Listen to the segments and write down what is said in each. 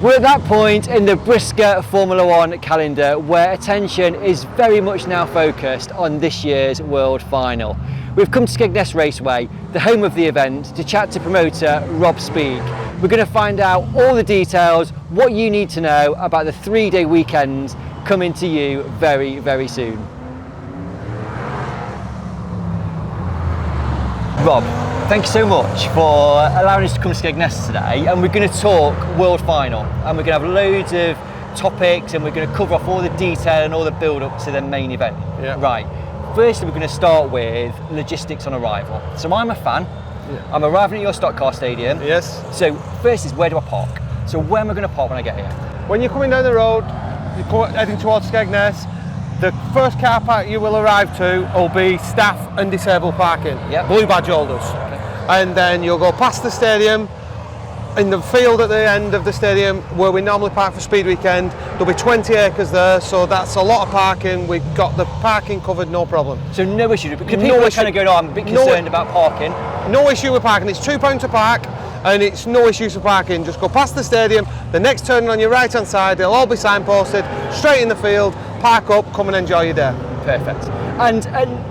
We're at that point in the BriSCA Formula One calendar where attention is very much now focused on this year's World Final. We've come to Skegness Raceway, the home of the event, to chat to promoter Rob Speak. We're going to find out all the details, what you need to know about the 3-day weekend coming to you very, very soon. Rob, thank you so much for allowing us to come to Skegness today, and we're going to talk World Final, and we're going to have loads of topics, and we're going to cover off all the detail and all the build up to the main event. Yeah. Right, firstly we're going to start with logistics on arrival. So I'm a fan, I'm arriving at your stock car stadium. Yes. So first is, where do I park? So where am I going to park when I get here? When you're coming down the road, you're heading towards Skegness, the first car park you will arrive to will be staff and disabled parking, blue badge holders. Okay. And then you'll go past the stadium. In the field at the end of the stadium where we normally park for Speed Weekend, there'll be 20 acres there, so that's a lot of parking. We've got the parking covered, no problem. So no issue, because No people are issue. kind of going, oh, I'm a bit concerned about parking. No issue with parking, it's £2 to park, and it's no issues for parking. Just go past the stadium, the next turn on your right hand side, they'll all be signposted, straight in the field, park up, come and enjoy your day. Perfect. And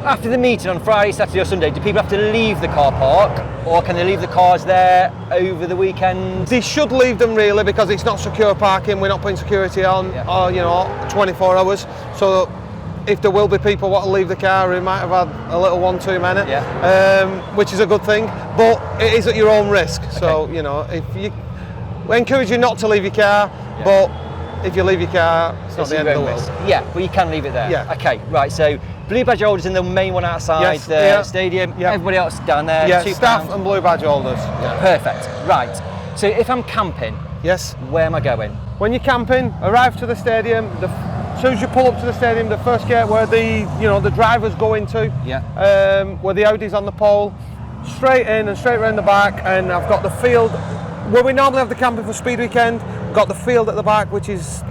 after the meeting on Friday, Saturday or Sunday, do people have to leave the car park, or can they leave the cars there over the weekend? They should leave them really, because it's not secure parking, we're not putting security on, or 24 hours. So if there will be people want to leave the car who might have had a little one too many, which is a good thing, but it is at your own risk. Okay. So, we encourage you not to leave your car, but if you leave your car, it's not the end of the world. Yeah, but you can leave it there. Yeah. Okay, right, so blue badge holders in the main one outside the stadium, everybody else down there, Yeah, £2. staff and blue badge holders. Yeah. Perfect, right. So if I'm camping, Yes. where am I going? When you're camping, arrive to the stadium, as soon as you pull up to the stadium, the first gate where the drivers go into, where the Audi's on the pole, straight in and straight round the back, and I've got the field where we normally have the camping for Speed Weekend. We've got the field at the back, which is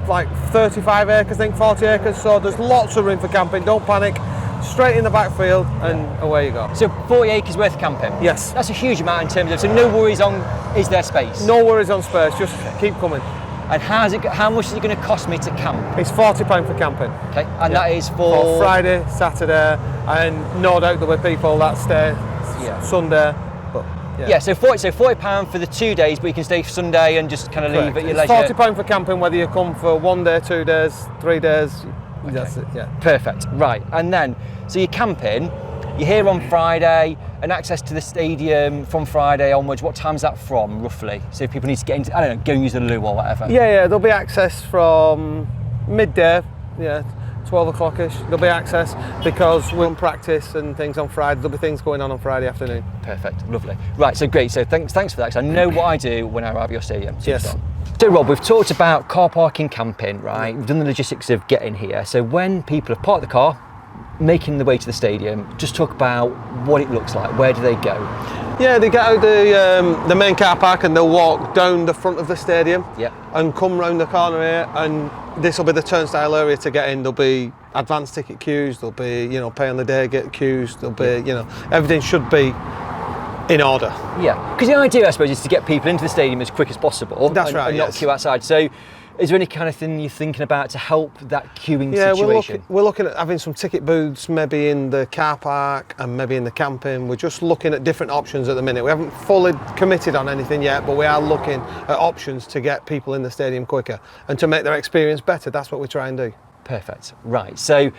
like 35 acres, I think, 40 acres, so there's lots of room for camping, don't panic. Straight in the back field and away you go. So 40 acres worth of camping? Yes. That's a huge amount in terms of, so no worries on, is there space? No worries on space, just keep coming. And how much is it going to cost me to camp? It's £40 for camping. Okay, and that is for Friday, Saturday, and no doubt there were people that stay Sunday. But so £40 for the 2 days, but you can stay for Sunday and just kind of leave at your leisure. It's £40 for camping, whether you come for 1 day, 2 days, 3 days. Okay. That's it. Yeah. Perfect. Right, and then so you're camping. You're here on Friday, and access to the stadium from Friday onwards. What time's that from, roughly? So if people need to get into, I don't know, go and use the loo or whatever. Yeah, there'll be access from midday, 12 o'clock-ish. There'll be access because we'll practice and things on Friday. There'll be things going on Friday afternoon. Perfect, lovely. Right, so great. So thanks for that, because I know what I do when I arrive at your stadium. Yes. So Rob, we've talked about car parking, camping, right? We've done the logistics of getting here. So when people have parked the car, making the way to the stadium, just talk about what it looks like. Where do they go? Yeah, they get out the main car park and they'll walk down the front of the stadium and come round the corner here, and this will be the turnstile area to get in. There'll be advance ticket queues, there'll be, pay on the day get queues, there'll be, everything should be in order. Yeah. Because the idea, I suppose, is to get people into the stadium as quick as possible. That's right, and not queue outside. So is there any kind of thing you're thinking about to help that queuing situation? We're looking at having some ticket booths, maybe in the car park and maybe in the camping. We're just looking at different options at the minute. We haven't fully committed on anything yet, but we are looking at options to get people in the stadium quicker and to make their experience better. That's what we try and do. Perfect. Right. So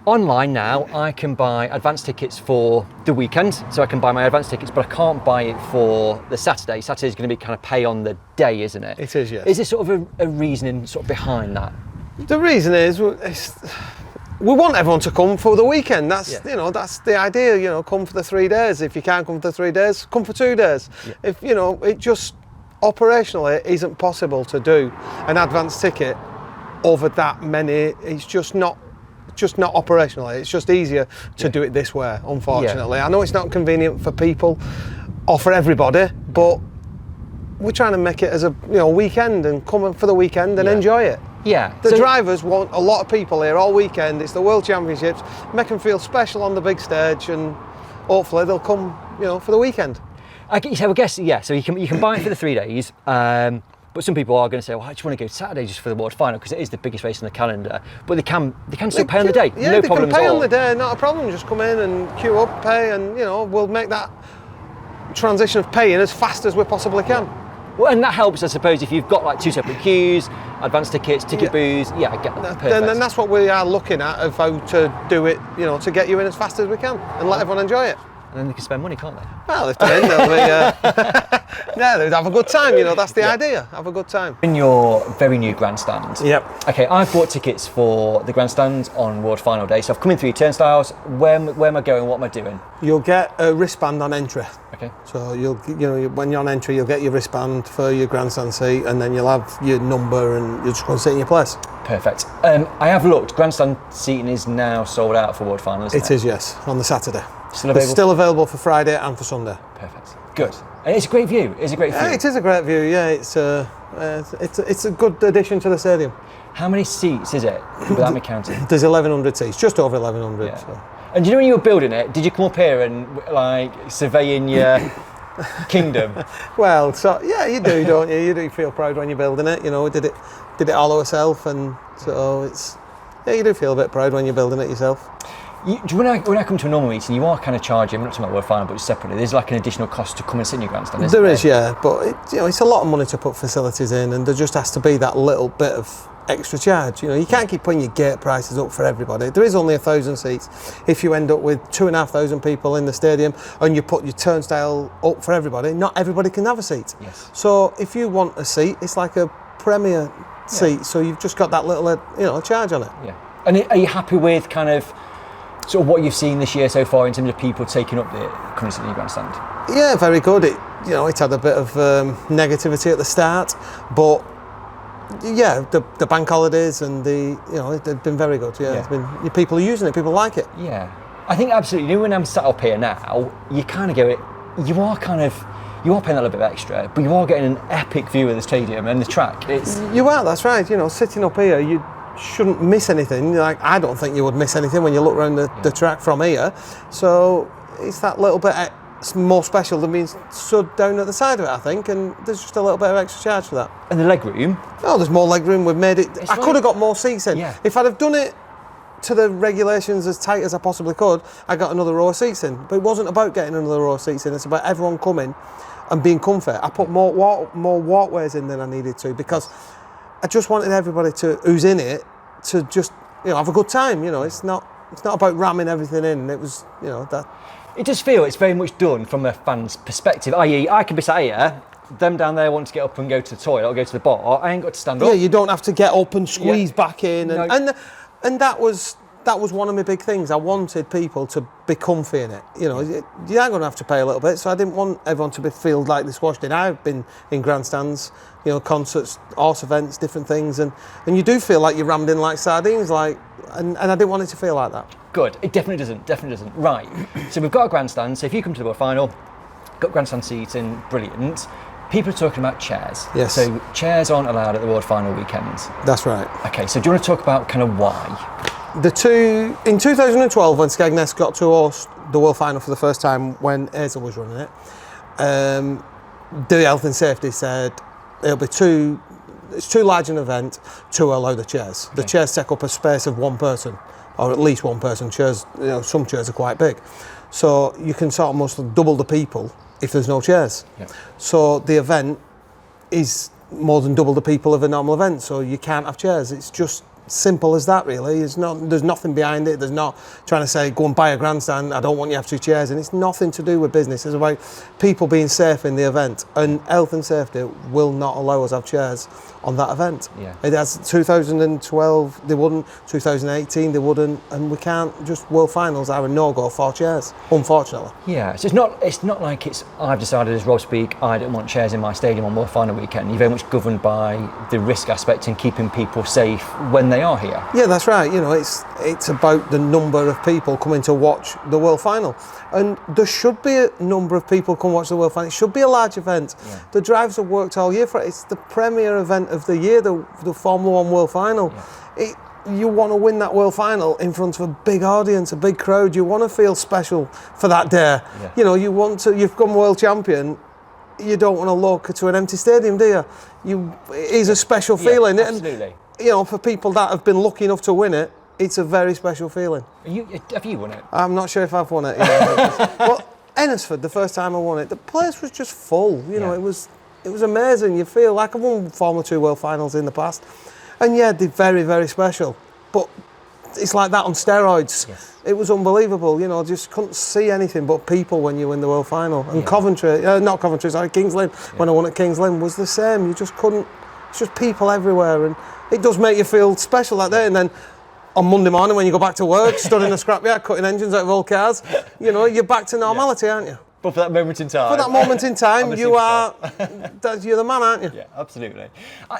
online now, I can buy advance tickets for the weekend. So I can buy my advance tickets, but I can't buy it for the Saturday. Saturday's going to be kind of pay on the day, isn't it? It is, yes. Is there sort of a reasoning sort of behind that? The reason is we want everyone to come for the weekend. That's that's the idea. Come for the 3 days. If you can't come for the 3 days, come for 2 days. Yeah. If it just operationally isn't possible to do an advance ticket over that many. It's just not operationally. It's just easier to do it this way, unfortunately. I know it's not convenient for people or for everybody, but we're trying to make it as a weekend and come for the weekend and enjoy it. Yeah. The drivers want a lot of people here all weekend. It's the World Championships. Make them feel special on the big stage, and hopefully they'll come, for the weekend. So I guess, so you can buy it for the 3 days, but But some people are going to say, well, I just want to go Saturday just for the World Final because it is the biggest race in the calendar. But they can still pay on the day, yeah, no they problems can pay at all. on the day, not a problem. Just come in and queue up, pay, and we'll make that transition of paying as fast as we possibly can. Well, and that helps, I suppose, if you've got like 2 separate queues, advance tickets, ticket booths. Yeah, I get that. Perfect. Then that's what we are looking at, of how to do it, to get you in as fast as we can and let everyone enjoy it. And then they can spend money, can't they? Well, if they're in, they'll be, they'd have a good time, that's the idea, have a good time. In your very new Grandstand. Yep. Okay, I've bought tickets for the Grandstand on World Final Day, so I've come in through Turnstyles. Where am I going, what am I doing? You'll get a wristband on entry. Okay. So when you're on entry, you'll get your wristband for your Grandstand seat, and then you'll have your number and you'll just go and sit in your place. Perfect. I have looked, Grandstand seating is now sold out for World Final, isn't it? It is, yes, on the Saturday. Still available? It's still available for Friday and for Sunday. Perfect. Good. And it's a great view. It's a great view. Yeah, it is a great view. Yeah, it's a good addition to the stadium. How many seats is it, without me counting? There's 1,100 seats, just over 1,100. Yeah. So. And do you know when you were building it, did you come up here and like surveying your kingdom? Well, so yeah, you do, don't you? You do feel proud when you're building it. We did it all ourselves, and so you do feel a bit proud when you're building it yourself. When I come to a normal meeting, you are kind of charging, I'm not talking about World Final, but separately, there's like an additional cost to come and sit in your Grandstand, isn't there? There is, yeah, but it's a lot of money to put facilities in, and there just has to be that little bit of extra charge. You can't keep putting your gate prices up for everybody. There is only 1,000 seats. If you end up with 2,500 people in the stadium and you put your turnstile up for everybody, not everybody can have a seat. Yes. So if you want a seat, it's like a premier seat, so you've just got that little charge on it. Yeah. And are you happy with kind of sort of what you've seen this year so far in terms of people taking up the coming to the Grandstand? Yeah, very good. It had a bit of negativity at the start, but yeah, the bank holidays and they've been very good. Yeah, it's been, people are using it. People like it. Yeah, I think absolutely. When I'm sat up here now, you kind of go it. You are paying a little bit extra, but you are getting an epic view of the stadium and the track. You are. That's right. Sitting up here, you shouldn't miss anything. Like, I don't think you would miss anything when you look around the track from here. So it's that little bit more special than being stood down at the side of it, I think, and there's just a little bit of extra charge for that. And the leg room? Oh, there's more leg room. We've made it. I could have got more seats in. Yeah. If I'd have done it to the regulations as tight as I possibly could, I got another row of seats in. But it wasn't about getting another row of seats in. It's about everyone coming and being comfy. I put more walkways in than I needed to, because I just wanted everybody who's in it to just have a good time. It's not about ramming everything in. It was that. It does feel it's very much done from a fan's perspective. I.e., I could be sat here, them down there want to get up and go to the toilet or go to the bar. I ain't got to stand up. Yeah, you don't have to get up and squeeze back in, and that was one of my big things. I wanted people to be comfy in it. You are going to have to pay a little bit, so I didn't want everyone to feel like they're squashed in. I've been in grandstands, concerts, horse events, different things, and you do feel like you're rammed in like sardines, and I didn't want it to feel like that. Good. It definitely doesn't. Right. So we've got a grandstand. So if you come to the World Final, got grandstand seating, brilliant. People are talking about chairs. Yes. So chairs aren't allowed at the World Final weekends. That's right. Okay. So do you want to talk about kind of why? In 2012, when Skegness got to host the World Final for the first time, when Hazel was running it, the health and safety said it's too large an event to allow the chairs. Okay. The chairs take up a space of one person, or at least one person. Chairs, some chairs are quite big, so you can sort of almost double the people if there's no chairs. Yep. So the event is more than double the people of a normal event, so you can't have chairs. It's just simple as that, really. There's nothing behind it. There's not trying to say, go and buy a grandstand, I don't want you to have two chairs, and it's nothing to do with business. It's about people being safe in the event, and health and safety will not allow us to have chairs on that event. Yeah. It has 2012 they wouldn't, 2018 they wouldn't, and we can't. Just World Finals are a no-go for chairs, unfortunately. Yeah, so it's not like I've decided as Rob speak, I don't want chairs in my stadium on World Final weekend. You're very much governed by the risk aspect and keeping people safe when they are here. Yeah, that's right. It's about the number of people coming to watch the World Final, and there should be a number of people come watch the World Final. It should be a large event. Yeah. The drivers have worked all year for it. It's the premier event of the year, the Formula 1 World Final. Yeah. You want to win that World Final in front of a big audience, a big crowd. You want to feel special for that day. Yeah. You've become world champion. you don't want to look to an empty stadium, do you? It is a special feeling. Absolutely. And, you know, for people that have been lucky enough to win it, it's a very special feeling. Have you won it? I'm not sure if I've won it. Well, Ennisford, the first time I won it, the place was just full. You know, it was amazing. You feel like I've won Formula 2 World Finals in the past, and yeah, they're very, very special. But it's like that on steroids. Yes. It was unbelievable. You know, just couldn't see anything but people when you win the World Final. And Coventry, not Coventry, sorry, Kings Lynn. When I won at Kings Lynn was the same. You just couldn't. It's just people everywhere, and it does make you feel special like that. And then on Monday morning when you go back to work, stood in a scrapyard cutting engines out of old cars, you know, you're back to normality, aren't you? But for that moment in time. For that moment in time, you're the man, aren't you? Yeah, absolutely.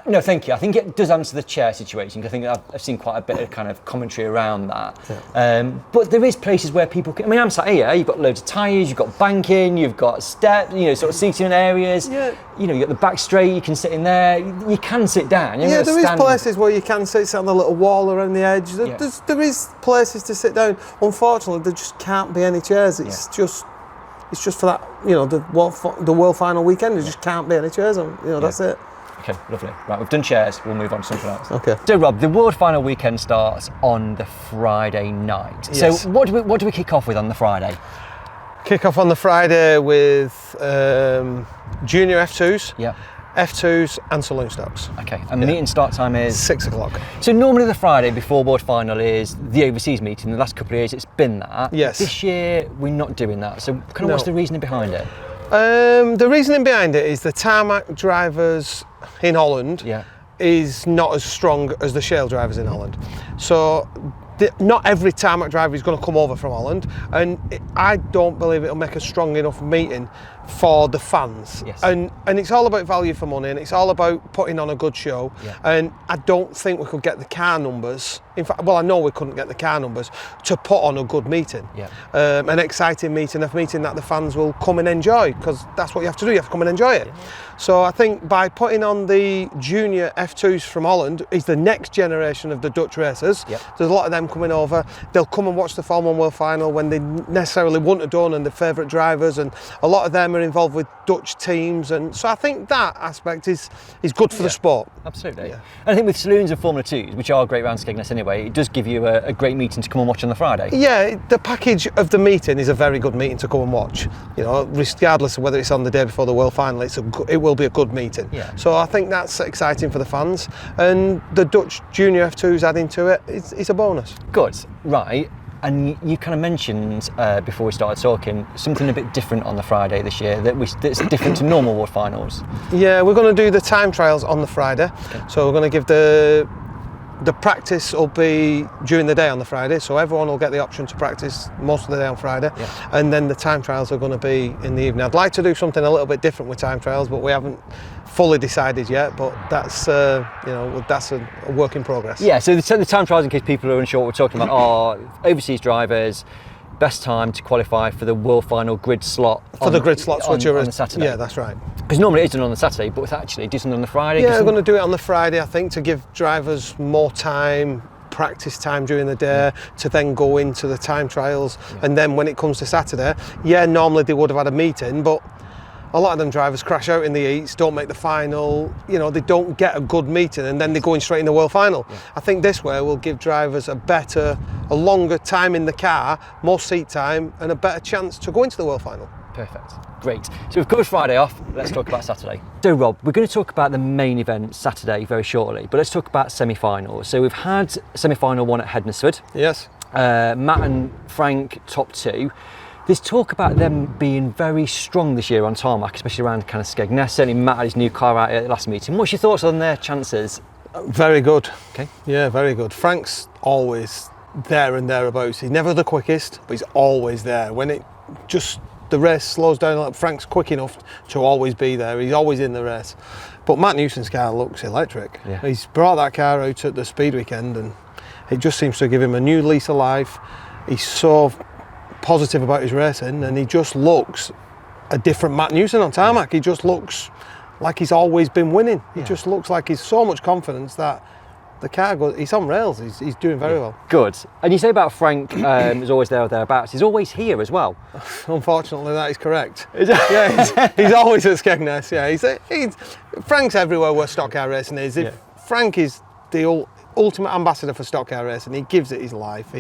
No, thank you. I think it does answer the chair situation. I think I've seen quite a bit of kind of commentary around that. Yeah. But there is places where people can, I mean, I'm sat here, you've got loads of tyres, you've got banking, you've got steps, you know, sort of seating areas. Yeah. You know, you've got the back straight, you can sit in there, you can sit down. Yeah, there is places where you can sit on the little wall around the edge. There is places to sit down. Unfortunately, there just can't be any chairs. It's just for that, you know, the World Final weekend, there just can't be any chairs on, you know, that's it. Okay, lovely. Right, we've done chairs, we'll move on to something else. Okay. So Rob, the World Final weekend starts on the Friday night. Yes. So what do we kick off with on the Friday? Kick off on the Friday with junior F2s. Yeah. F2s and saloon stocks. Okay, and meeting start time is? 6 o'clock. So normally the Friday before World Final is the overseas meeting. The last couple of years it's been that. Yes. This year we're not doing that. So kind of what's the reasoning behind it? The reasoning behind it is the tarmac drivers in Holland is not as strong as the shale drivers in Holland. So not every tarmac driver is going to come over from Holland, and I don't believe it'll make a strong enough meeting for the fans. Yes. And it's all about value for money, and it's all about putting on a good show. Yeah. And I don't think we could get the car numbers. In fact, well, I know we couldn't get the car numbers to put on a good meeting. Yeah. An exciting meeting, a meeting that the fans will come and enjoy, because that's what you have to do. You have to come and enjoy it. Yeah. So I think by putting on the junior F2s from Holland is the next generation of the Dutch racers. Yep. There's a lot of them coming over. They'll come and watch the Formula 1 World Final when they necessarily wouldn't have done, and the favourite drivers, and a lot of them are involved with Dutch teams, and so I think that aspect is good for the sport. Absolutely. Yeah. And I think with saloons and Formula 2s, which are great around Skegness anyway, it does give you a great meeting to come and watch on the Friday. Yeah, the package of the meeting is a very good meeting to come and watch. You know, regardless of whether it's on the day before the World Final, it will be a good meeting. Yeah. So I think that's exciting for the fans, and the Dutch junior F2s adding to it, it's a bonus. Good, right. And you kind of mentioned before we started talking something a bit different on the Friday this year that's different to normal World Finals. Yeah, we're going to do the time trials on the Friday. Okay. So we're going to give the practice will be during the day on the Friday, so everyone will get the option to practice most of the day on Friday, and then the time trials are going to be in the evening. I'd like to do something a little bit different with time trials, but we haven't fully decided yet, but that's that's a work in progress. Yeah, so the time trials, in case people are unsure what we're talking about, are overseas drivers, best time to qualify for the World Final grid slot. For the grid slots, which are on the Saturday. Yeah, that's right. Because normally it's done on the Saturday, but actually do something on the Friday. Yeah, we're going to do it on the Friday, I think, to give drivers more time, practice time during the day, to then go into the time trials. And then when it comes to Saturday, normally they would have had a meeting, but a lot of them drivers crash out in the heats, don't make the final, you know, they don't get a good meeting, and then they're going straight in the World Final. Yeah. I think this way will give drivers a longer time in the car, more seat time, and a better chance to go into the World Final. Perfect. Great. So we've covered Friday off, let's talk about Saturday. So Rob, we're going to talk about the main event Saturday very shortly, but let's talk about semi-finals. So we've had semi-final 1 at Hednesford. Yes. Matt and Frank, top 2. There's talk about them being very strong this year on tarmac, especially around kind of Skegness. Certainly Matt had his new car out at the last meeting. What's your thoughts on their chances? Very good. Okay. Yeah, very good. Frank's always there and thereabouts. He's never the quickest, but he's always there. When the race slows down, Frank's quick enough to always be there. He's always in the race. But Matt Newson's car looks electric. Yeah. He's brought that car out at the speed weekend, and it just seems to give him a new lease of life. He's so positive about his racing, and he just looks a different Matt Newson on tarmac. He just looks like he's always been winning. He just looks like he's so much confidence that the car goes. He's on rails. He's doing very well. Good. And you say about Frank is always there or thereabouts. He's always here as well. Unfortunately, that is correct. Yeah, he's always at Skegness. Yeah, Frank's everywhere where stock car racing is. Frank is the ultimate ambassador for stock car racing. He gives it his life.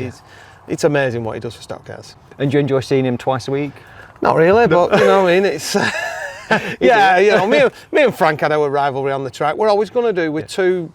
It's amazing what he does for stock cars. And do you enjoy seeing him twice a week? Not really, but you know what I mean. It's yeah, you know, me and Frank had our rivalry on the track. We're always going to do with two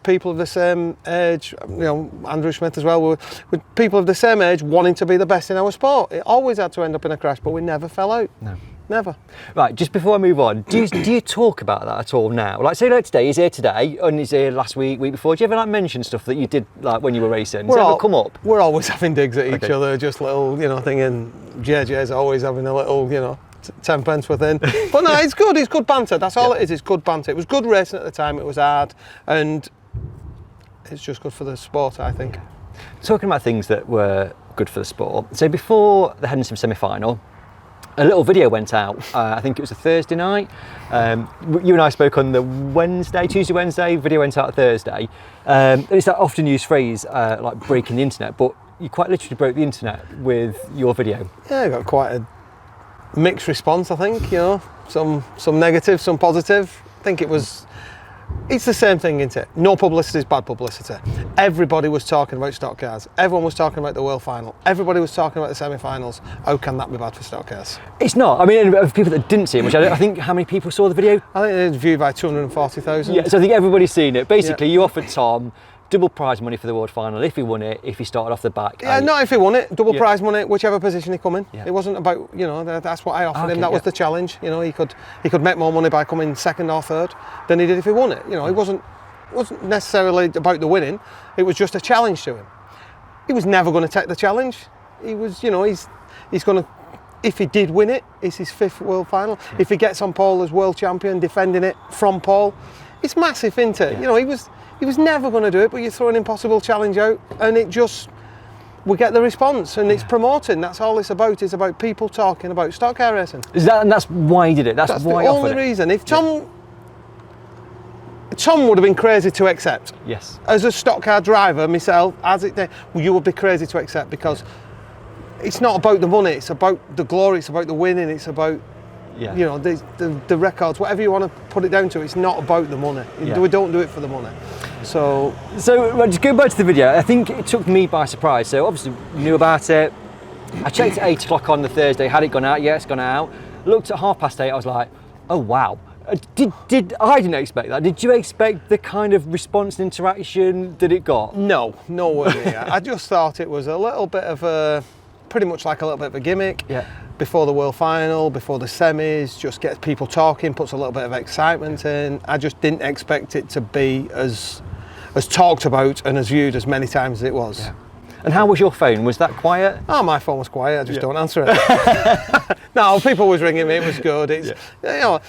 people of the same age. You know, Andrew Smith as well. With people of the same age wanting to be the best in our sport. It always had to end up in a crash, but we never fell out. No. Never. Right, just before I move on, do you talk about that at all now? Like, say, like today, he's here today, and he's here last week before. Do you ever like mention stuff that you did like when you were racing? Does it ever come up? We're always having digs at each other, just little, you know, thinking. JJ's always having a little, you know, 10 pence within. But no, it's good. It's good banter. That's all it is. It's good banter. It was good racing at the time. It was hard, and it's just good for the sport, I think. Talking about things that were good for the sport. So before the Henderson semi-final, a little video went out, I think it was a Thursday night. You and I spoke on the Tuesday, Wednesday, video went out Thursday. And it's that often used phrase, like breaking the internet, but you quite literally broke the internet with your video. Yeah, I got quite a mixed response, I think, you know. Some negative, some positive. I think it's the same thing, isn't it? No publicity is bad publicity. Everybody was talking about stock cars. Everyone was talking about the World Final. Everybody was talking about the semi-finals. How can that be bad for stock cars? It's not. I mean, of people that didn't see it, which I think how many people saw the video? I think it was viewed by 240,000. Yeah, so I think everybody's seen it. Basically, you offered Tom double prize money for the World Final if he won it, if he started off the back. Yeah, not if he won it, double prize money, whichever position he come in. Yeah. It wasn't about, you know, that's what I offered him, that was the challenge. You know, he could make more money by coming second or third than he did if he won it. You know, it wasn't necessarily about the winning, it was just a challenge to him. He was never going to take the challenge. He was, you know, he's going to, if he did win it, it's his 5th World Final. Yeah. If he gets on pole as world champion, defending it from pole, it's massive, isn't it? Yeah. You know, he was never going to do it, but you throw an impossible challenge out and we get the response, and it's promoting. That's all it's about. It's about people talking about stock car racing. And that's why he did it? That's why the only reason. If Tom would have been crazy to accept. Yes. As a stock car driver, myself, you would be crazy to accept, because it's not about the money, it's about the glory, it's about the winning, it's about you know, the records, whatever you want to put it down to. It's not about the money. We don't do it for the money. So just going back to the video, I think it took me by surprise. So obviously knew about it. I checked at 8 o'clock on the Thursday. Had it gone out? Yeah, it's gone out. Looked at 8:30. I was like, oh wow. I didn't expect that. Did you expect the kind of response and interaction that it got? No way near. I just thought it was a little bit of pretty much like a little bit of a gimmick. Yeah. Before the World Final, before the semis, just gets people talking, puts a little bit of excitement in. I just didn't expect it to be as talked about and as viewed as many times as it was. Yeah. And how was your phone? Was that quiet? Oh, my phone was quiet. I just don't answer it. No, people was ringing me. It was good. It's you know,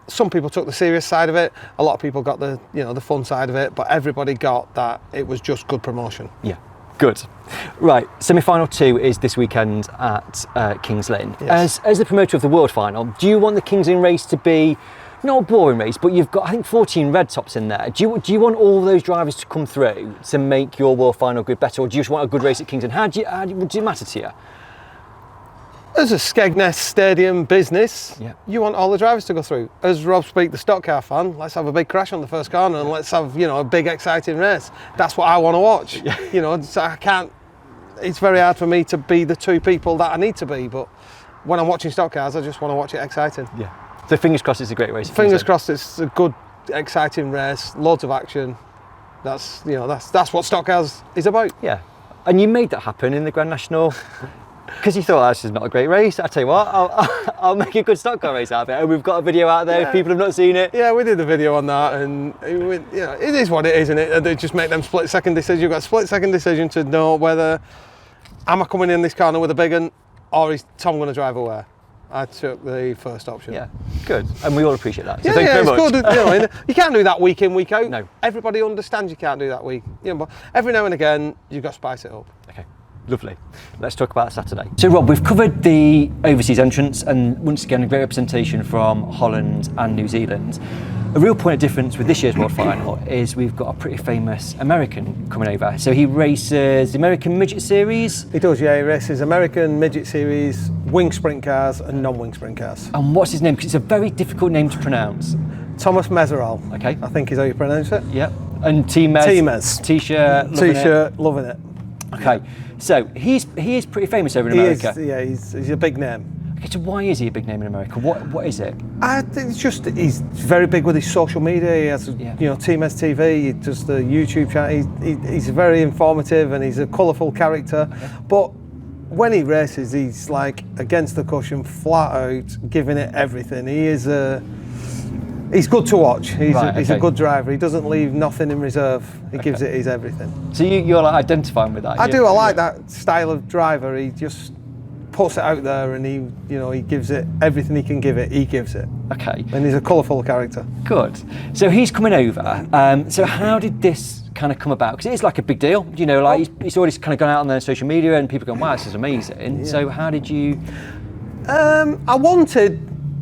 some people took the serious side of it. A lot of people got the fun side of it. But everybody got that it was just good promotion. Yeah. Good. Right, semi-final 2 is this weekend at Kings Lynn. Yes. As the promoter of the World Final, do you want the Kings Lynn race to be not a boring race, but you've got, I think, 14 red tops in there. Do you want all those drivers to come through to make your World Final grid better, or do you just want a good race at Kings Lynn? Would it matter to you? As a Skegness Stadium business, you want all the drivers to go through. As Rob Speak, the stock car fan, let's have a big crash on the first corner and let's have, you know, a big exciting race. That's what I want to watch. Yeah. You know, so I can't. It's very hard for me to be the two people that I need to be. But when I'm watching stock cars, I just want to watch it exciting. Yeah. So fingers crossed, it's a great race. Fingers crossed, it's a good, exciting race. Loads of action. That's what stock cars is about. Yeah. And you made that happen in the Grand National. Because you thought this is not a great race. I tell you what, I'll make a good stock car race out of it. And we've got a video out there if people have not seen it. Yeah, we did the video on that, and it is what it is, isn't it? They just make them split-second decisions. You've got a split-second decision to know whether am I coming in this corner with a big one, or is Tom going to drive away? I took the first option. Yeah, good, and we all appreciate that. So thank you very much. Good. You know, you can't do that week in, week out. No. Everybody understands you can't do that week. You know, but every now and again you've got to spice it up. Okay. Lovely. Let's talk about Saturday. So Rob, we've covered the overseas entrants, and once again a great representation from Holland and New Zealand. A real point of difference with this year's World Final is we've got a pretty famous American coming over. So he races the American Midget Series. He does, yeah. He races American Midget Series, wing sprint cars and non-wing sprint cars. And what's his name? Because it's a very difficult name to pronounce. Thomas Meserol. Okay. I think is how you pronounce it. Yep. And T-Mez. T-shirt. T-shirt, loving it. Okay. So he is pretty famous over in America. He's a big name. Okay, so why is he a big name in America? What is it? I think it's just he's very big with his social media. He has Skegness TV. He does the YouTube channel. He's very informative and he's a colourful character. Okay. But when he races, he's like against the cushion, flat out, giving it everything. He's good to watch. He's a good driver. He doesn't leave nothing in reserve. He gives it his everything. So you're like identifying with that? I do. I like that style of driver. He just puts it out there and he gives it everything he can give it. He gives it. Okay. And he's a colourful character. Good. So he's coming over. So how did this kind of come about? Because it is like a big deal. He's already kind of gone out on their social media and people going, wow, this is amazing. Yeah. So how did you? I wanted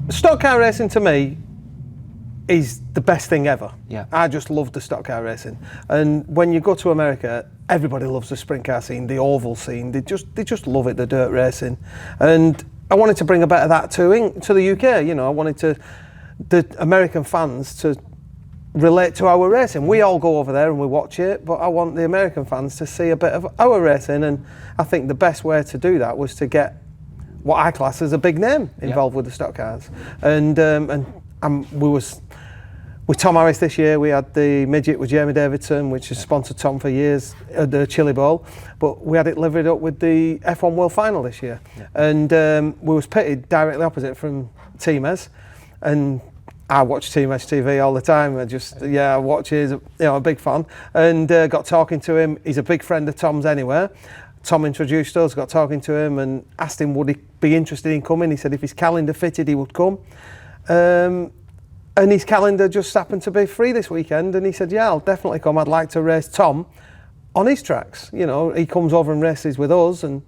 stock car racing to me is the best thing ever. Yeah. I just love the stock car racing. And when you go to America, everybody loves the sprint car scene, the oval scene. They just love it, the dirt racing. And I wanted to bring a bit of that to the UK. I wanted the American fans to relate to our racing. We all go over there and we watch it, but I want the American fans to see a bit of our racing. And I think the best way to do that was to get what I class as a big name involved with the stock cars. And we was with Tom Harris this year. We had the midget with Jamie Davidson, which has sponsored Tom for years, the Chili Bowl. But we had it livered up with the F1 World Final this year, and we was pitted directly opposite from T-Mez, and I watch T-Mez TV all the time. I watch. He's a big fan, and got talking to him. He's a big friend of Tom's anyway. Tom introduced us, got talking to him, and asked him would he be interested in coming. He said if his calendar fitted, he would come. And his calendar just happened to be free this weekend, and he said, yeah, I'll definitely come. I'd like to race Tom on his tracks. He comes over and races with us, and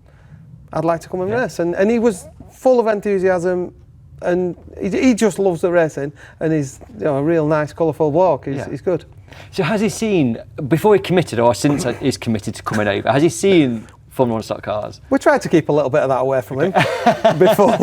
I'd like to come and race. And he was full of enthusiasm, and he just loves the racing, and he's a real nice, colourful bloke. He's good. So has he seen, before he committed, or since he's committed to coming over, has he seen Formula 1 stock cars? We tried to keep a little bit of that away from him before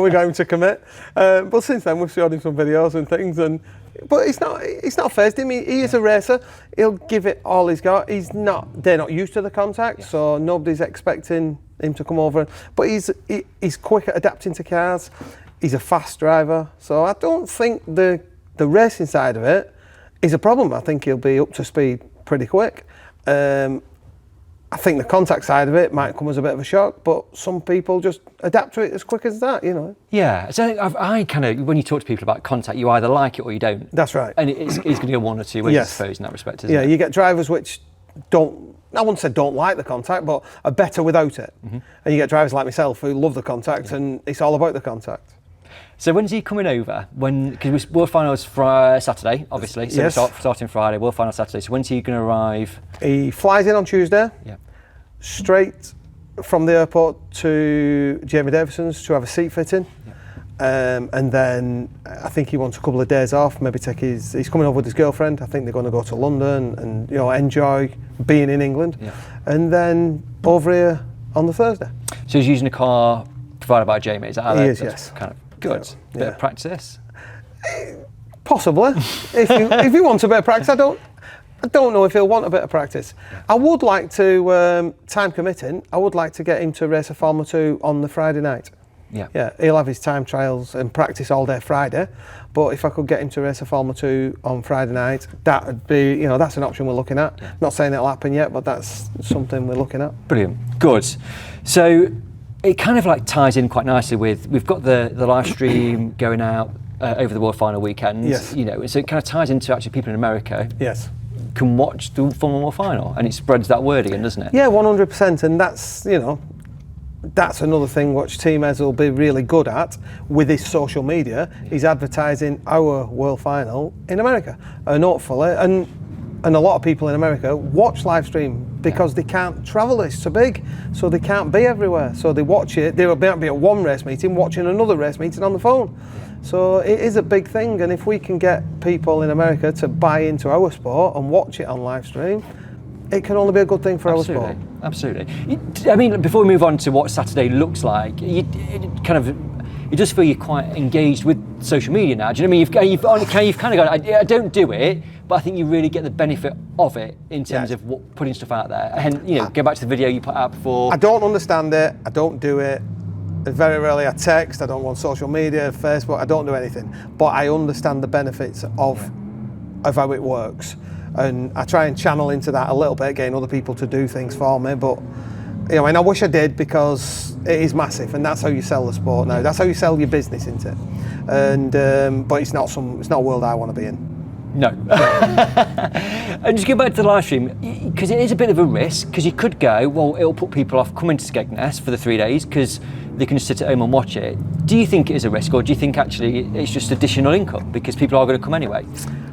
we got him to commit. But since then, we've showed him some videos and things. But it's not fazed him. He is a racer. He'll give it all he's got. They're not used to the contact, so nobody's expecting him to come over. But he's quick at adapting to cars. He's a fast driver. So I don't think the racing side of it is a problem. I think he'll be up to speed pretty quick. I think the contact side of it might come as a bit of a shock, but some people just adapt to it as quick as that, Yeah, so I kind of, when you talk to people about contact, you either like it or you don't. That's right. And it's going to go one or two ways, I suppose, in that respect, isn't it? Yeah, you get drivers which I wouldn't say don't like the contact, but are better without it. Mm-hmm. And you get drivers like myself who love the contact, and it's all about the contact. So when's he coming over? Because World Final's Saturday, obviously. So yes. We're starting Friday, World Final Saturday. So when's he going to arrive? He flies in on Tuesday. Yeah. Straight from the airport to Jamie Davidson's to have a seat fitting. Yeah. And then I think he wants a couple of days off, maybe he's coming over with his girlfriend. I think they're going to go to London and enjoy being in England. Yeah. And then over here on the Thursday. So he's using a car provided by Jamie, is that how he is, yes. Kind of good. Bit of practice? Possibly. if you want a bit of practice, I don't know if he'll want a bit of practice. I would like to, time committing, I would like to get him to race a Formula 2 on the Friday night. Yeah, he'll have his time trials and practice all day Friday, but if I could get him to race a Formula 2 on Friday night, that would be, that's an option we're looking at. Yeah. Not saying it'll happen yet, but that's something we're looking at. Brilliant, good. So it kind of like ties in quite nicely with, we've got the live stream going out over the World Final weekend. Yes. So it kind of ties into actually people in America. Yes. Can watch the Formula 1 Final, and it spreads that word again, doesn't it? Yeah, 100%, and that's another thing which T-Mez will be really good at with his social media. He's advertising our World Final in America, and hopefully, and and a lot of people in America watch live stream because they can't travel. It's so big, so they can't be everywhere. So they watch it. They might be at one race meeting watching another race meeting on the phone. So it is a big thing, and if we can get people in America to buy into our sport and watch it on live stream, it can only be a good thing for our sport. Absolutely. I mean, before we move on to what Saturday looks like, it does feel you're quite engaged with social media now. Do you know what I mean? You've kind of got, I don't do it, but I think you really get the benefit of it in terms of putting stuff out there. And, you know, go back to the video you put out before. I don't understand it. I don't do it. Very rarely I text. I don't go on social media, Facebook. I don't do anything. But I understand the benefits of how it works. And I try and channel into that a little bit, getting other people to do things for me. But, you know, and I wish I did, because it is massive, and that's how you sell the sport now. That's how you sell your business into it. And but it's not a world I want to be in. No. And just go back to the live stream, because it is a bit of a risk, because you could go, well, it'll put people off coming to Skegness for the 3 days because they can just sit at home and watch it. Do you think it is a risk, or do you think actually it's just additional income because people are going to come anyway?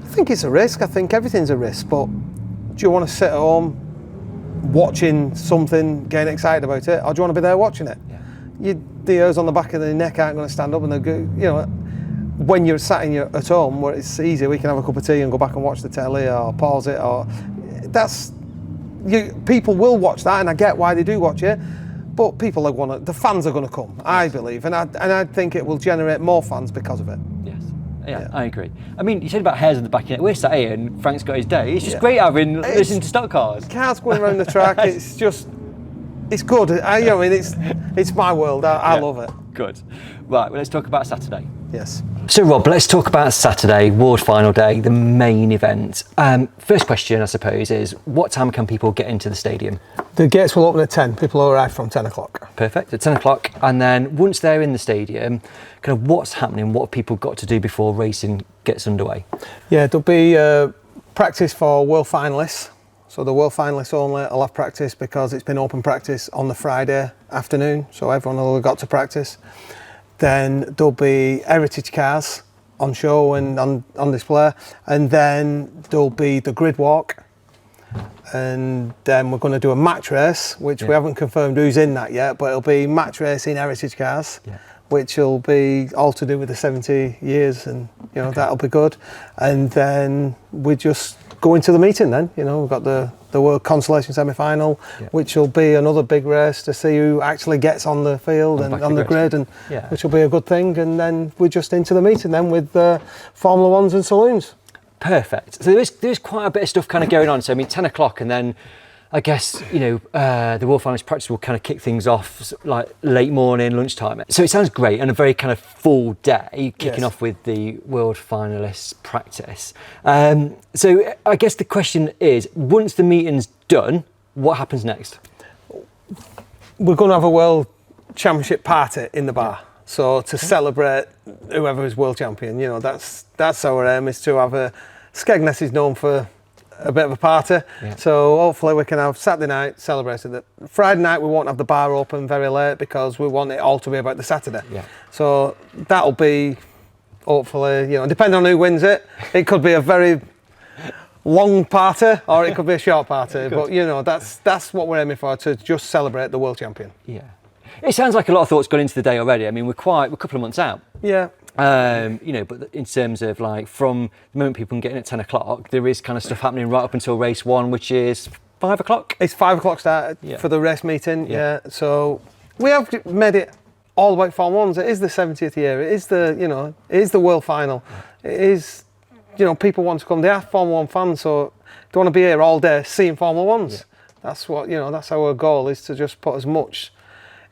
I think it's a risk. I think everything's a risk, but do you want to sit at home watching something, getting excited about it, or do you want to be there watching it? Yeah. The hairs on the back of the neck aren't going to stand up, and you know, when you're sat at home where it's easy, we can have a cup of tea and go back and watch the telly or pause it, or people will watch that, and I get why they do watch it, but the fans are going to come, I believe, and I think it will generate more fans because of it. Yeah, I agree. I mean, you said about hairs on the back of it. We're sat here and Frank's got his day. It's just great listening to stock cars. Cars going around the track, it's good. It's my world. I love it. Good. Right, well, let's talk about Saturday. Yes. So Rob, let's talk about Saturday, World Final Day, the main event. First question, I suppose, is what time can people get into the stadium? The gates will open at 10. People will arrive from 10 o'clock. Perfect, at 10 o'clock. And then once they're in the stadium, kind of what's happening, what have people got to do before racing gets underway? Yeah, there'll be practice for world finalists. So the world finalists only will have practice because it's been open practice on the Friday afternoon. So everyone will have got to practice. Then there'll be heritage cars on show and on display, and then there'll be the grid walk, and then we're going to do a match race, which we haven't confirmed who's in that yet, but it'll be match race in heritage cars, which will be all to do with the 70 years, and you know that'll be good. And then we just go into the meeting. Then we've got the World Consolation semi-final, which will be another big race to see who actually gets on the field and on the grid, and which will be a good thing. And then we're just into the meeting then with Formula Ones and saloons. Perfect. So there's quite a bit of stuff kind of going on. So I mean, 10 o'clock, and then I guess the World Finalist practice will kind of kick things off like late morning, lunchtime. So it sounds great, and a very kind of full day kicking off with the World Finalists practice. So I guess the question is, once the meeting's done, what happens next? We're going to have a World Championship party in the bar. So to celebrate whoever is world champion, that's our aim, is to have Skegness is known for a bit of a party, so hopefully we can have Saturday night celebrated. That Friday night we won't have the bar open very late because we want it all to be about the Saturday. So that'll be hopefully, depending on who wins it, it could be a very long party or it could be a short party. But that's what we're aiming for, to just celebrate the world champion. It sounds like a lot of thought's gone into the day already. I mean, we're a couple of months out. But in terms of like from the moment people can get in at 10 o'clock, there is kind of stuff happening right up until race one, which is 5 o'clock. It's 5 o'clock start for the race meeting. So we have made it all about Formula Ones. It is the 70th year. It is the world final. It is, people want to come. They are Formula One fans, so they want to be here all day seeing Formula Ones. That's what, that's our goal, is to just put as much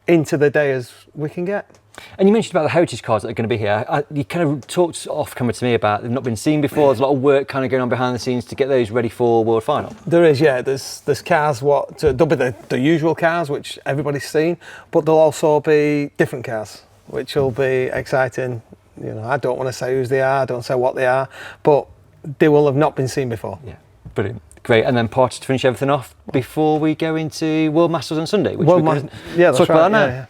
into the day as we can get. And you mentioned about the heritage cars that are going to be here. You kind of talked off camera to me about they've not been seen before. There's a lot of work kind of going on behind the scenes to get those ready for World Final. There is, There's cars. There'll be the usual cars which everybody's seen, but there'll also be different cars, which will be exciting. I don't want to say whose they are. I don't say what they are, but they will have not been seen before. Brilliant. Great, and then party to finish everything off before we go into World Masters on Sunday. Which that's talk about now.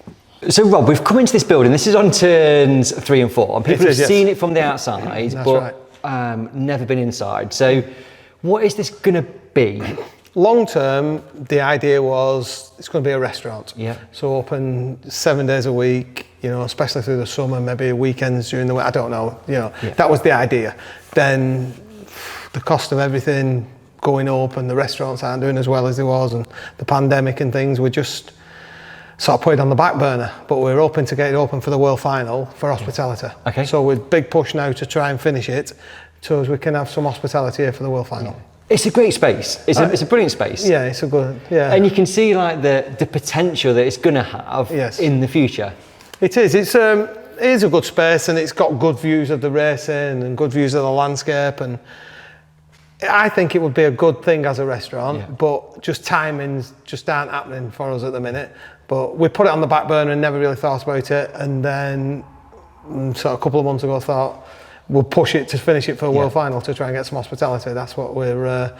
So Rob, we've come into this building. This is on turns 3 and 4, and people have seen it from the outside, but never been inside. So What is this going to be? Long term, the idea was it's going to be a restaurant. Yeah. So open 7 days a week, you know, especially through the summer, maybe weekends during the week. I don't know, you know, that was the idea. Then the cost of everything going up and the restaurants aren't doing as well as they was, and the pandemic and things, we just sort of put it on the back burner. But we're hoping to get it open for the World Final for hospitality. Okay. So we're big push now to try and finish it so as we can have some hospitality here for the World Final. It's a great space. It's a brilliant space. Yeah, it's a good, yeah. And you can see like the potential that it's going to have in the future. It is. It is a good space, and it's got good views of the racing and good views of the landscape, and I think it would be a good thing as a restaurant, but just timings just aren't happening for us at the minute. But we put it on the back burner and never really thought about it, and then sort of a couple of months ago thought we'll push it to finish it for a World Final to try and get some hospitality. That's what we're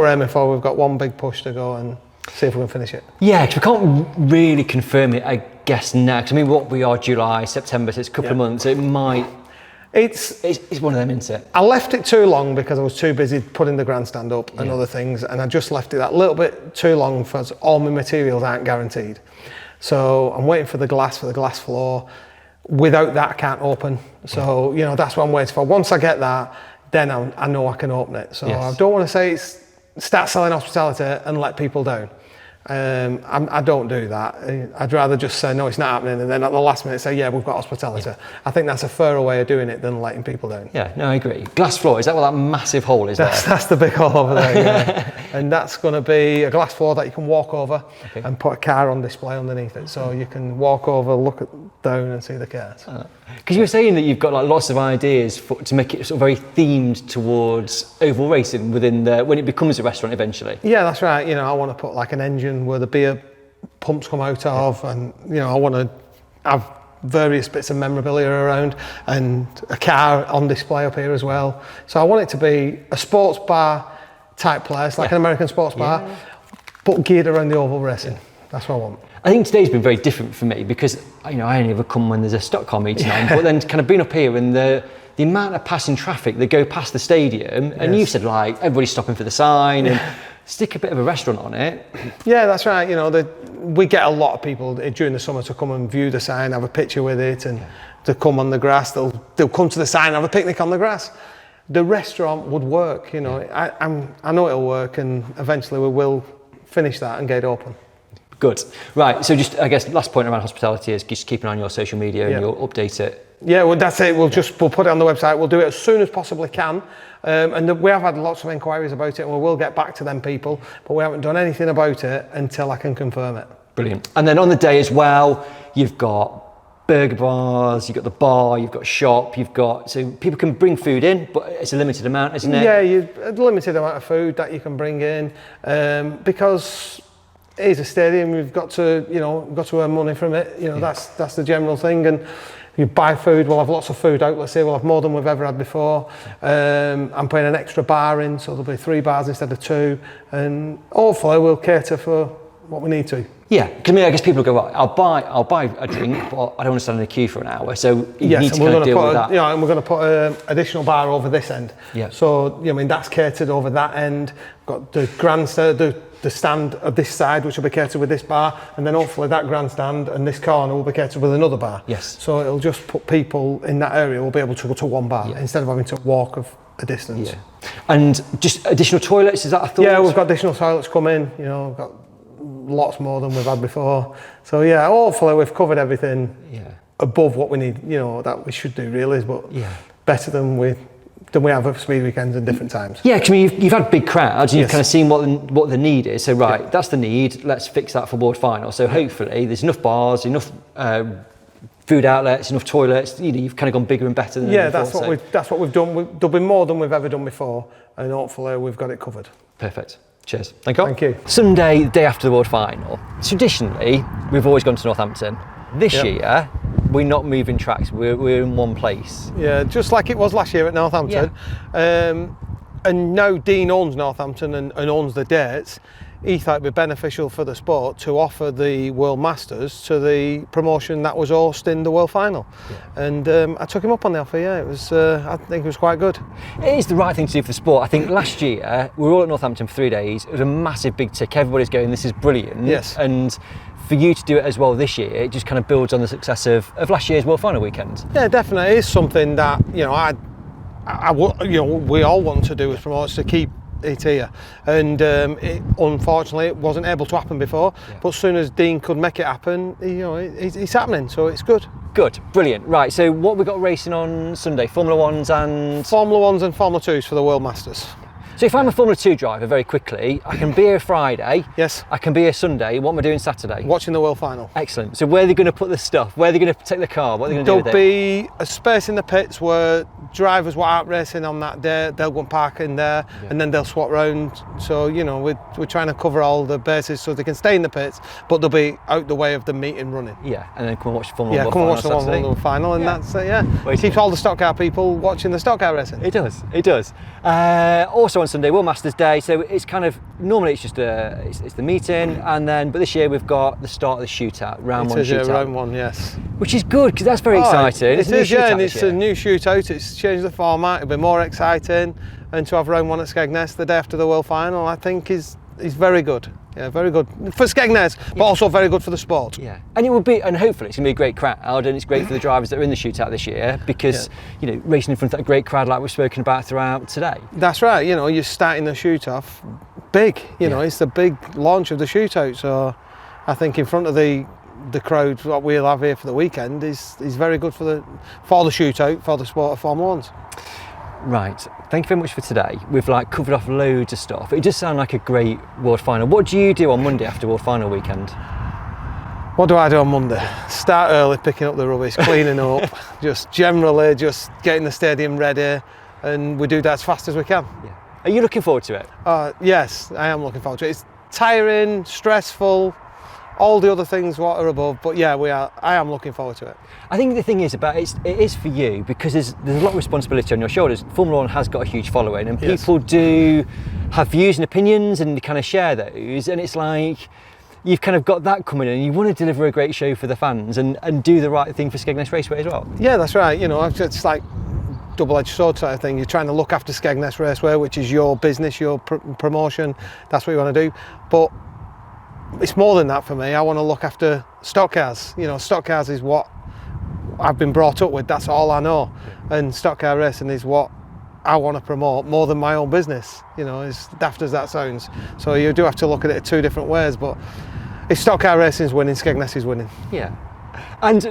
aiming for. We've got one big push to go and see if we can finish it. Yeah, because we can't really confirm it, I guess, now. 'Cause I mean, what we are July, September, so it's a couple of months. It might. It's one of them, isn't it? I left it too long because I was too busy putting the grandstand up and other things, and I just left it that little bit too long because all my materials aren't guaranteed. So I'm waiting for the glass floor. Without that, I can't open. So, you know, that's what I'm waiting for. Once I get that, then I know I can open it. So I don't want to say start selling hospitality and let people down. I don't do that. I'd rather just say, no, it's not happening, and then at the last minute say, yeah, we've got hospitality. I think that's a fairer way of doing it than letting people down. Yeah, no, I agree. Glass floor, is that what that massive hole is there? That's the big hole over there, yeah. And that's going to be a glass floor that you can walk over and put a car on display underneath it. So you can walk over, look down and see the cars. Because you were saying that you've got like lots of ideas to make it sort of very themed towards oval racing when it becomes a restaurant eventually. Yeah, that's right. You know, I want to put like an engine where the beer pumps come out of, and you know, I want to have various bits of memorabilia around and a car on display up here as well. So I want it to be a sports bar type place, like an American sports bar, but geared around the oval racing. That's what I want. I think today's been very different for me because, you know, I only ever come when there's a stock car meeting on, but then kind of being up here and the amount of passing traffic that go past the stadium, and you said like everybody's stopping for the sign and stick a bit of a restaurant on it. Yeah, that's right. You know, we get a lot of people during the summer to come and view the sign, have a picture with it, and to come on the grass. They'll come to the sign, have a picnic on the grass. The restaurant would work. You know, I know it'll work, and eventually we will finish that and get it open. Good. Right, so just, I guess, last point around hospitality is just keep an eye on your social media and you'll update it. Yeah, well, that's it. We'll put it on the website. We'll do it as soon as possibly can. And we have had lots of inquiries about it, and we will get back to them people, but we haven't done anything about it until I can confirm it. Brilliant. And then on the day as well, you've got burger bars, you've got the bar, you've got shop, so people can bring food in, but it's a limited amount, isn't it? Yeah, a limited amount of food that you can bring in, because it is a stadium. We've got to earn money from it. You know, that's the general thing. And you buy food. We'll have lots of food outlets here. We'll have more than we've ever had before. I'm putting an extra bar in, so there'll be 3 bars instead of 2. And hopefully we'll cater for what we need to. Yeah, because I guess people go, right, I'll buy a drink, but I don't want to stand in a queue for an hour. So you need to kind of deal with that. Yeah, and we're going to put an additional bar over this end. Yeah. So I mean, that's catered over that end. We've got the grandstand, the stand at this side, which will be catered with this bar, and then hopefully that grandstand and this corner will be catered with another bar. Yes. So it'll just put people in that area will be able to go to one bar instead of having to walk a distance. Yeah. And just additional toilets, is that a thought? Yeah, we've got additional toilets coming. You know, we've got lots more than we've had before. So yeah, hopefully we've covered everything above what we need. You know, that we should do really, but better than we have at speed weekends and different times. Yeah, because I mean, you've had big crowds and you've kind of seen what the need is. So that's the need. Let's fix that for World Final. So hopefully there's enough bars, enough food outlets, enough toilets. You know, you've kind of gone bigger and better than before. That's what we've done. There'll be more than we've ever done before, and hopefully we've got it covered. Perfect. Cheers. Thank you. Thank you. Sunday, the day after the World Final. Traditionally, we've always gone to Northampton. This year, we're not moving tracks. We're in one place. Yeah, just like it was last year at Northampton. And now Dean owns Northampton and owns the dates. he thought it'd be beneficial for the sport to offer the World Masters to the promotion that was hosting the World Final. And I took him up on the offer. Yeah, it was. I think it was quite good. It is the right thing to do for the sport. I think last year we were all at Northampton for 3 days. It was a massive big tick. Everybody's going, this is brilliant. Yes. And for you to do it as well this year, it just kind of builds on the success of last year's World Final weekend. Yeah, definitely. It is something that, you know, we all want to do as promoters, to keep it here. And unfortunately, it wasn't able to happen before. But as soon as Dean could make it happen, you know, it's happening. So it's good. Good, brilliant. Right, so what we got racing on Sunday? Formula Ones and Formula 1s and Formula 2s for the World Masters. So if I'm a Formula 2 driver, very quickly, I can be here Friday. Yes. I can be here Sunday. What am I doing Saturday? Watching the World Final. Excellent. So where are they going to put the stuff? Where are they going to take the car? What are they going to do with it? There'll be a space in the pits where drivers who aren't racing on that day, they'll go and park in there, and then they'll swap round. So, you know, we're trying to cover all the bases so they can stay in the pits, but they'll be out the way of the meeting running. Yeah, and then come and watch the Formula 1 come and watch the Saturday. World Final, and that's it, yeah. Keeps all the stock car people watching the stock car racing. It does, it does. Also on Sunday, World Masters Day, so it's kind of, normally it's just it's the meeting, and then, but this year we've got the start of the shootout, round one shootout. Round one, yes. Which is good, because that's very exciting. It is, yeah, and it's a new shootout, it's changed the format, it'll be more exciting, and to have round one at Skegness the day after the World Final, I think is very good. Yeah, very good for Skegness, but also very good for the sport. Yeah, and it will be, and hopefully it's going to be a great crowd, and it's great for the drivers that are in the shootout this year, because you know, racing in front of that great crowd like we've spoken about throughout today. That's right. You know, you're starting the shoot off big. You know, it's the big launch of the shootout. So I think in front of the crowd, what we'll have here for the weekend is very good for the shootout, for the sport of Formula 1s. Right, thank you very much for today. We've covered off loads of stuff. It does sound like a great World Final. What do you do on Monday after World Final weekend? What do I do on Monday? Start early, picking up the rubbish, cleaning up, just generally just getting the stadium ready, and we do that as fast as we can. Yeah. Are you looking forward to it? Yes, I am looking forward to it. It's tiring, stressful, all the other things what are above, but yeah, I am looking forward to it. I think the thing is about it is for you, because there's a lot of responsibility on your shoulders. Formula 1 has got a huge following, and people do have views and opinions, and they kind of share those, and it's like you've kind of got that coming in, and you want to deliver a great show for the fans and do the right thing for Skegness Raceway as well. Yeah, that's right. You know, it's like double-edged sword sort of thing. You're trying to look after Skegness Raceway, which is your business, your promotion. That's what you want to do, but it's more than that for me. I want to look after stock cars. You know, stock cars is what I've been brought up with. That's all I know. And stock car racing is what I want to promote more than my own business. You know, as daft as that sounds. So you do have to look at it 2 different ways. But if stock car racing is winning, Skegness is winning. Yeah. And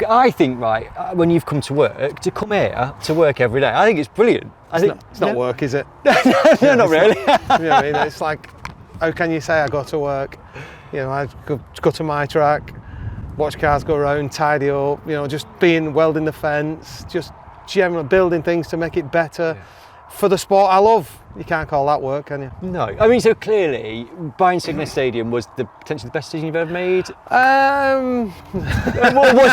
I think, right, when you've come to work, to come here to work every day, I think it's brilliant. It's not work, is it? No, not really. You know what I mean? It's like, how can you say I go to work? You know, I go to my track, watch cars go around, tidy up, you know, just welding the fence, just generally building things to make it better for the sport I love. You can't call that work, can you? No. I mean, so clearly, buying Skegness Stadium was potentially the best decision you've ever made? Was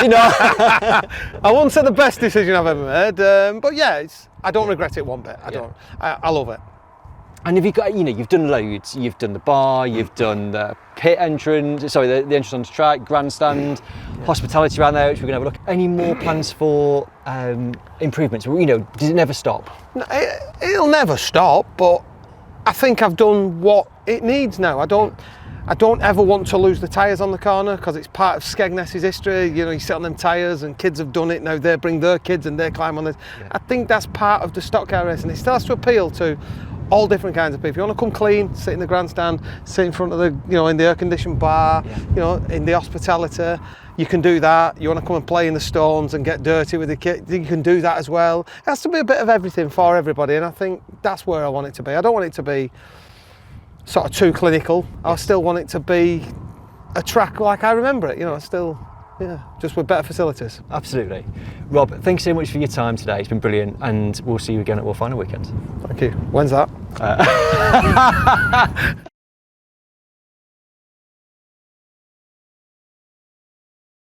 it not? I won't say the best decision I've ever made, but yeah, I don't regret it one bit. I love it. And have you got, you know, you've done loads. You've done the bar, you've done the pit entrance, sorry, the entrance onto track, grandstand, hospitality around there, which we're going to have a look. Any more plans for improvements? You know, does it never stop? No, it'll never stop, but I think I've done what it needs now. I don't ever want to lose the tyres on the corner, because it's part of Skegness's history. You know, you sit on them tyres and kids have done it, now they bring their kids and they climb on it. I think that's part of the stock car racing. It still has to appeal to all different kinds of people. You want to come clean, sit in the grandstand, sit in front of the, you know, in the air-conditioned bar, you know, in the hospitality, you can do that. You want to come and play in the stones and get dirty with the kit, you can do that as well. It has to be a bit of everything for everybody, and I think that's where I want it to be. I don't want it to be sort of too clinical. I still want it to be a track like I remember it, you know, still, just with better facilities. Absolutely. Rob, thanks so much for your time today. It's been brilliant, and we'll see you again at World Final weekend. Thank you. When's that?